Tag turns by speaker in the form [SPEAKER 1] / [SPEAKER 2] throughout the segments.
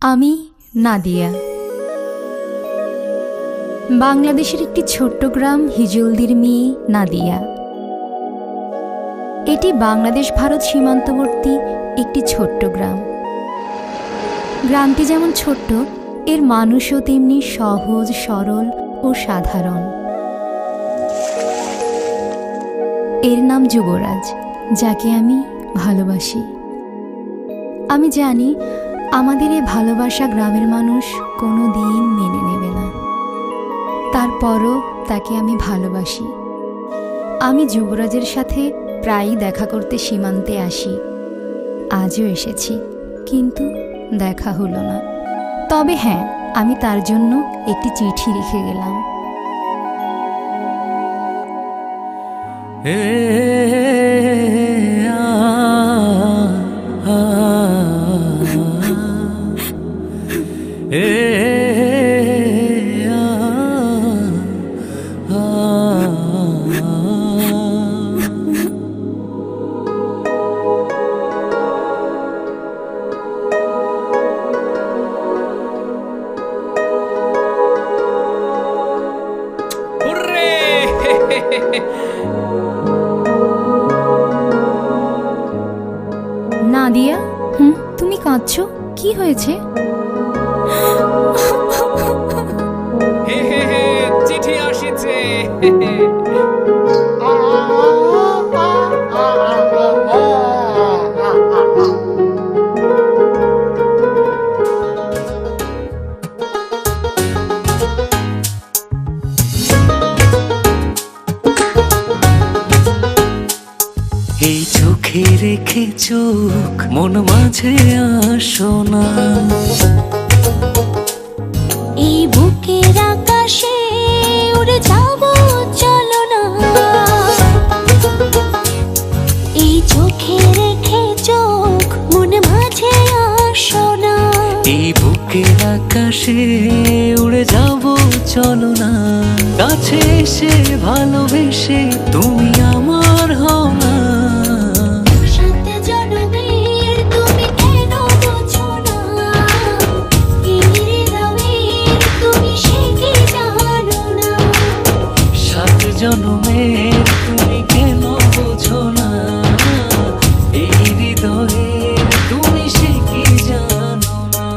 [SPEAKER 1] আমি নাদিয়া। বাংলাদেশের একটি ছোট্ট গ্রাম হিজলদির মেয়ে নাদিয়া। এটি বাংলাদেশ ভারত সীমান্তবর্তী একটি ছোট্ট গ্রাম। গ্রামটি যেমন ছোট্ট, এর মানুষও তেমনি সহজ, সরল ও সাধারণ। এর নাম যুবরাজ, যাকে আমি ভালোবাসি। আমি জানি আমাদের এই ভালোবাসা গ্রামের মানুষ কোনো দিন মেনে নেবে না, তারপরও তাকে আমি ভালোবাসি। আমি যুবরাজের সাথে প্রায়ই দেখা করতে সীমান্তে আসি। আজও এসেছি, কিন্তু দেখা হলো না। তবে হ্যাঁ, আমি তার জন্য একটি চিঠি লিখে গেলাম। নাদিয়া, তুমি কাঁদছো? কি হয়েছে?
[SPEAKER 2] চিঠি আসিছে।
[SPEAKER 3] এই চোখে রেখে চোখ মন মাঝে আসো না,
[SPEAKER 4] এই বুকের আকাশে উড়ে যাব চলো না। এই চোখে রেখে চোখ মন মাঝে আসো না,
[SPEAKER 3] এই বুকের আকাশে উড়ে যাব চলো না। কাছে এসে ভালোবেসে তুমি আমার হও না। জনমের তুমি কেন বোঝো না, এই হৃদয়ের তুমি সে কি জানো না।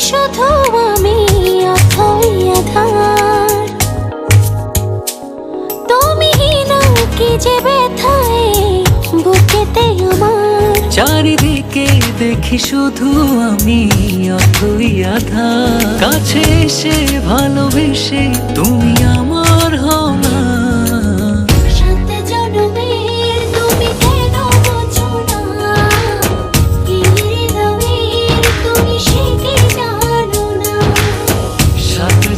[SPEAKER 4] শুধু আমি অথই আধার, তুমি না কি যে ব্যথায় বুকেতে আমার।
[SPEAKER 3] চারিদিকে দেখি শুধু আমি অথই আধার। কাছে এসে ভালোবেসে তুমি আমার হও না।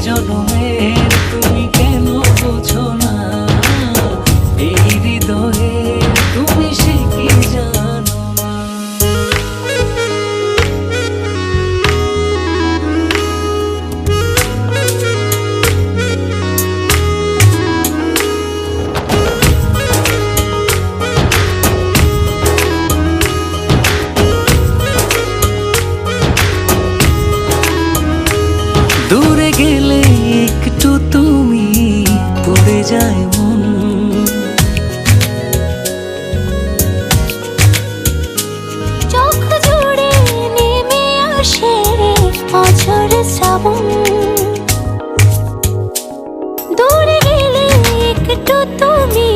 [SPEAKER 3] জনমের তুমি কেন বোঝো না, এই হৃদয়ে তুমি সে কি জানো না। দূরে গেলে একটু তুমি পড়ে যায় মন,
[SPEAKER 4] চোখ জুড়ে নেমে আসে অঝোর শ্রাবণ। দূরে গেলে একটু তুমি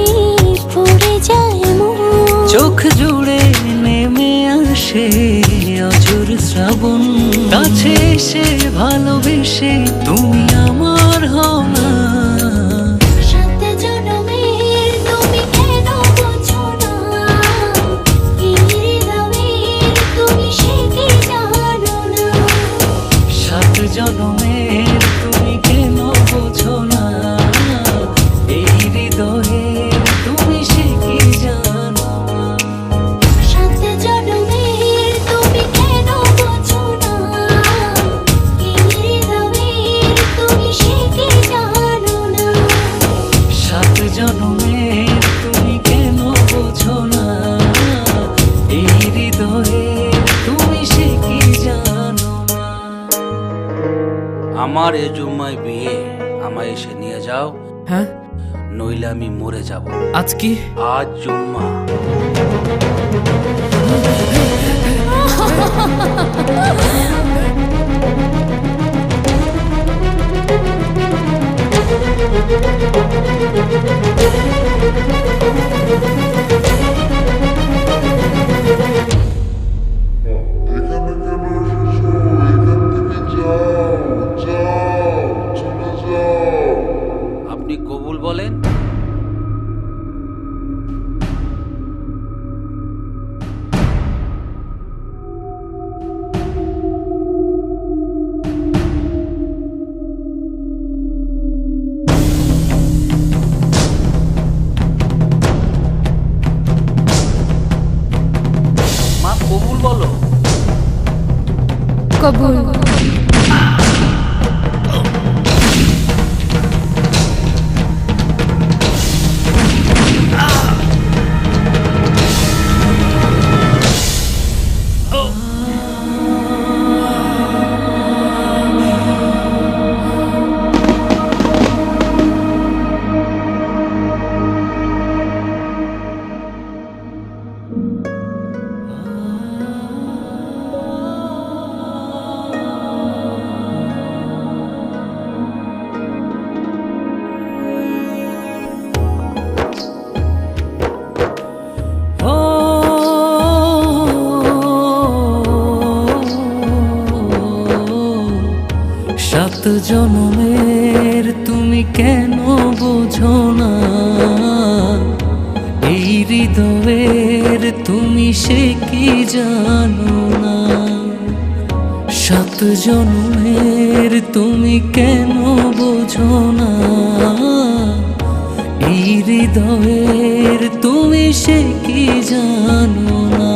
[SPEAKER 4] পড়ে যায় মন,
[SPEAKER 3] চোখ জুড়ে নেমে আসে অঝোর শ্রাবণ। কাছে এসে ভালোবেসে তুমি আমার হও না। জনমের তুমি কেন বোঝো না, এই হৃদয়ে তুমি সে কি
[SPEAKER 5] আমার এ জুম্মায় বিয়ে, আমায় এসে নিয়ে যাও,
[SPEAKER 2] হ্যাঁ
[SPEAKER 5] নইলে আমি মরে যাব।
[SPEAKER 2] আজ কি?
[SPEAKER 5] আজ জুম্মা। আপনি কবুল বলেন। মা কবুল বলো।
[SPEAKER 1] কবুল।
[SPEAKER 3] ও সাত জনমের তুমি কেন বোঝো না, এই হৃদয়ের তুমি সে কি জানো না। সাত জনমের তুমি কেন বোঝো না, এই হৃদয়ের তুমি সে কি জানো না।